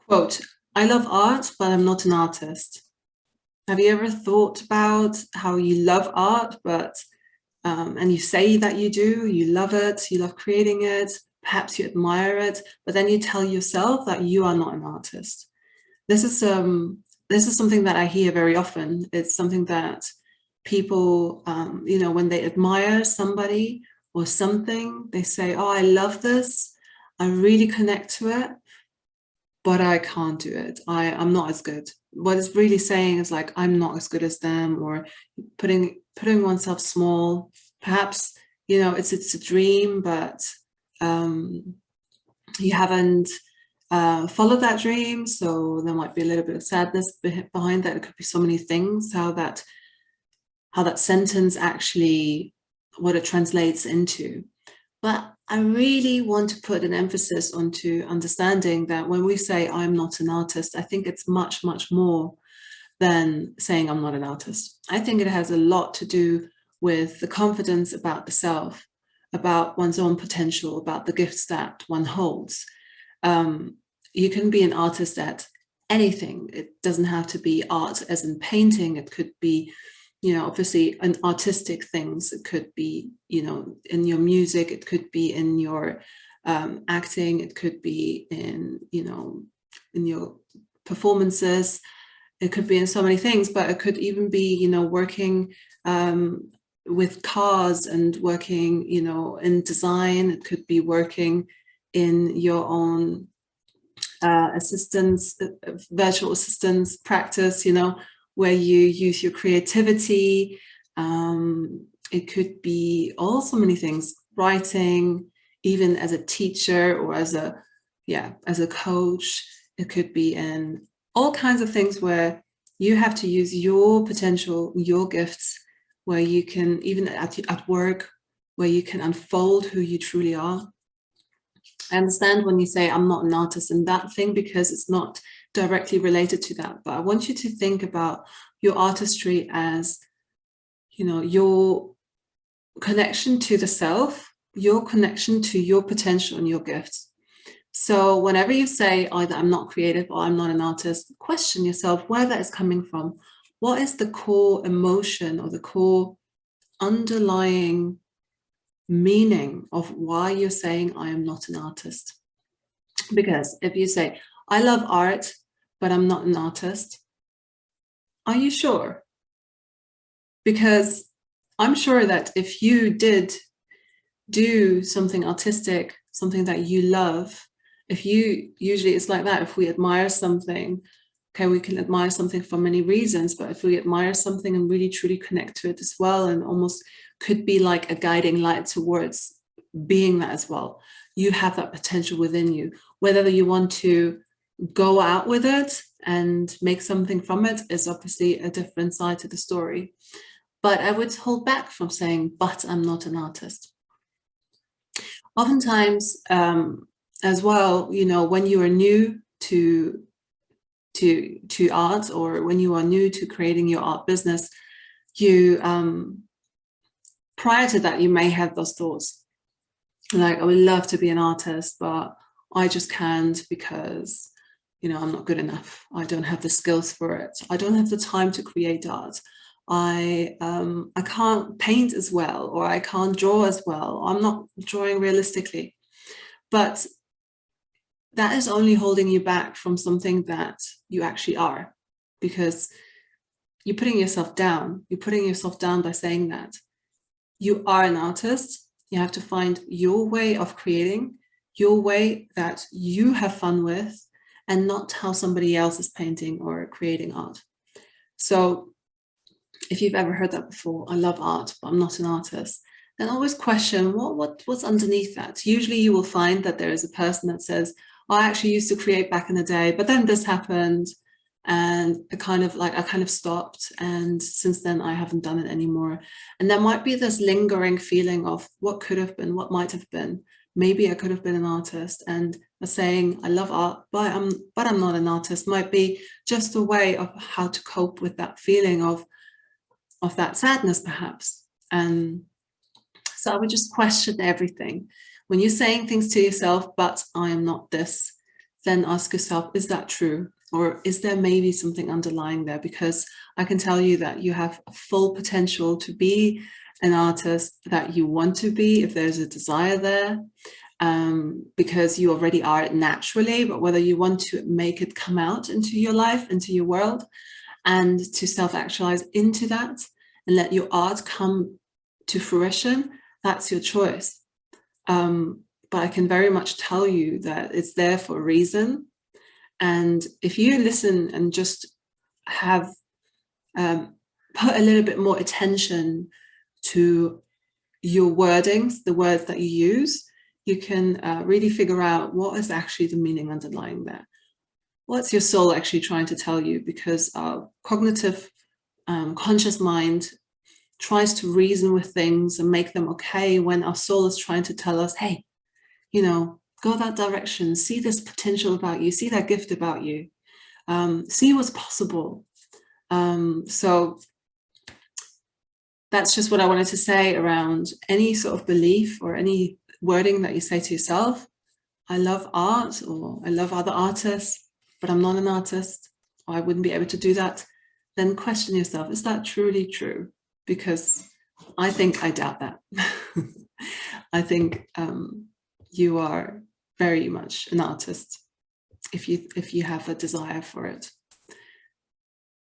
Quote, I love art, but I'm not an artist. Have you ever thought about how you love art, but and you say that you love it, you love creating it, perhaps you admire it, but then you tell yourself that you are not an artist. This is something that I hear very often. It's something that people, when they admire somebody or something, they say, "Oh, I love this. I really connect to it, but I can't do it. I'm not as good." What it's really saying is like, I'm not as good as them, or putting oneself small. Perhaps, it's a dream, but um, you haven't followed that dream. So there might be a little bit of sadness behind that. It could be so many things, how that sentence actually, what it translates into. But I really want to put an emphasis onto understanding that when we say I'm not an artist, I think it's much, much more than saying I'm not an artist. I think it has a lot to do with the confidence about the self, about one's own potential, about the gifts that one holds. You can be an artist at anything. It doesn't have to be art as in painting. It could be, obviously an artistic things. It could be, in your music. It could be in your acting. It could be in your performances. It could be in so many things, but it could even be, working with cars and working, in design. It could be working in your own assistance, virtual assistance practice, where you use your creativity. It could be all so many things, writing, even as a teacher or as a coach. It could be in all kinds of things where you have to use your potential, your gifts, where you can, even at work, where you can unfold who you truly are. I understand when you say I'm not an artist in that thing, because it's not directly related to that. But I want you to think about your artistry as, your connection to the self, your connection to your potential and your gifts. So whenever you say either I'm not creative or I'm not an artist, question yourself where that is coming from. What is the core emotion or the core underlying meaning of why you're saying I am not an artist? Because if you say, I love art, but I'm not an artist, are you sure? Because I'm sure that if you did do something artistic, something that you love, usually it's like that, if we admire something, okay, we can admire something for many reasons, but if we admire something and really truly connect to it as well, and almost could be like a guiding light towards being that as well, you have that potential within you. Whether you want to go out with it and make something from it is obviously a different side to the story. But I would hold back from saying, but I'm not an artist. Oftentimes, as well, when you are new to art, or when you are new to creating your art business, you prior to that, you may have those thoughts like, I would love to be an artist, but I just can't because, I'm not good enough. I don't have the skills for it. I don't have the time to create art. I can't paint as well, or I can't draw as well. I'm not drawing realistically. But that is only holding you back from something that you actually are, because you're putting yourself down. You're putting yourself down by saying that. You are an artist. You have to find your way of creating, your way that you have fun with, and not how somebody else is painting or creating art. So if you've ever heard that before, I love art, but I'm not an artist, then always question what's underneath that. Usually you will find that there is a person that says, I actually used to create back in the day, but then this happened and I kind of stopped, and since then I haven't done it anymore. And there might be this lingering feeling of what could have been, what might have been. Maybe I could have been an artist, and saying I love art, but I'm not an artist might be just a way of how to cope with that feeling of that sadness, perhaps. And so I would just question everything. When you're saying things to yourself, but I am not this, then ask yourself, is that true? Or is there maybe something underlying there? Because I can tell you that you have full potential to be an artist that you want to be if there's a desire there, because you already are it naturally, but whether you want to make it come out into your life, into your world, and to self-actualize into that and let your art come to fruition, that's your choice. But I can very much tell you that it's there for a reason. And if you listen and just have put a little bit more attention to your wordings, the words that you use, you can really figure out what is actually the meaning underlying there. What's your soul actually trying to tell you? Because our cognitive, conscious mind tries to reason with things and make them okay when our soul is trying to tell us, hey, you know, go that direction, see this potential about you, see that gift about you, see what's possible. So that's just what I wanted to say around any sort of belief or any wording that you say to yourself. I love art, or I love other artists, but I'm not an artist, or I wouldn't be able to do that. Then question yourself, is that truly true? Because I think I doubt that. I think you are very much an artist if you have a desire for it.